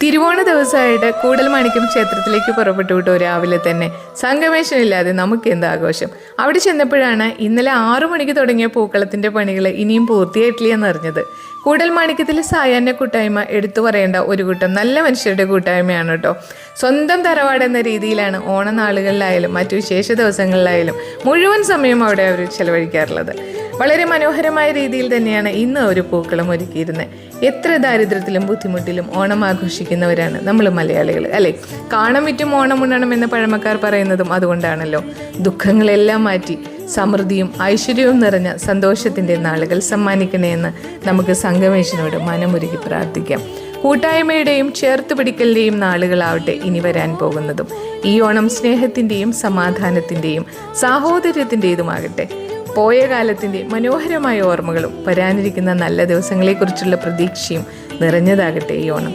തിരുവോണ ദിവസമായിട്ട് കൂടൽമാണിക്യം ക്ഷേത്രത്തിലേക്ക് പുറപ്പെട്ടു വിട്ടു. രാവിലെ തന്നെ സംഗമേശനില്ലാതെ നമുക്ക് എന്ത് ആഘോഷം. അവിടെ ചെന്നപ്പോഴാണ് ഇന്നലെ 6 മണിക്ക് തുടങ്ങിയ പൂക്കളത്തിൻ്റെ പണികൾ ഇനിയും പൂർത്തിയായിട്ടില്ല എന്നറിഞ്ഞത്. കൂടൽമാണിക്യത്തിലെ സായാഹ്ന കൂട്ടായ്മ എടുത്തു പറയേണ്ട ഒരു കൂട്ടം നല്ല മനുഷ്യരുടെ കൂട്ടായ്മയാണ് കേട്ടോ. സ്വന്തം തറവാട് എന്ന രീതിയിലാണ് ഓണനാളുകളിലായാലും മറ്റു വിശേഷ ദിവസങ്ങളിലായാലും മുഴുവൻ സമയം അവിടെ അവർ ചെലവഴിക്കാറുള്ളത്. വളരെ മനോഹരമായ രീതിയിൽ തന്നെയാണ് ഇന്ന് ഒരു പൂക്കളം ഒരുക്കിയിരുന്നത്. എത്ര ദാരിദ്ര്യത്തിലും ബുദ്ധിമുട്ടിലും ഓണം ആഘോഷിക്കുന്നവരാണ് നമ്മൾ മലയാളികൾ, അല്ലേ? കാണം വിറ്റും ഓണം ഉണ്ണണം എന്ന് പഴമക്കാർ പറയുന്നതും അതുകൊണ്ടാണല്ലോ. ദുഃഖങ്ങളെല്ലാം മാറ്റി സമൃദ്ധിയും ഐശ്വര്യവും നിറഞ്ഞ സന്തോഷത്തിൻ്റെ നാളുകൾ സമ്മാനിക്കണേ എന്ന് നമുക്ക് സംഗമേശനോട് മനമുരുകി പ്രാർത്ഥിക്കാം. കൂട്ടായ്മയുടെയും ചേർത്തുപിടിക്കലിൻ്റെയും നാളുകളാവട്ടെ ഇനി വരാൻ പോകുന്നതും. ഈ ഓണം സ്നേഹത്തിൻ്റെയും സമാധാനത്തിൻ്റെയും സാഹോദര്യത്തിൻ്റെതുമാകട്ടെ. പോയ കാലത്തിൻ്റെ മനോഹരമായ ഓർമ്മകളും വരാനിരിക്കുന്ന നല്ല ദിവസങ്ങളെക്കുറിച്ചുള്ള പ്രതീക്ഷയും നിറഞ്ഞതാകട്ടെ ഈ ഓണം.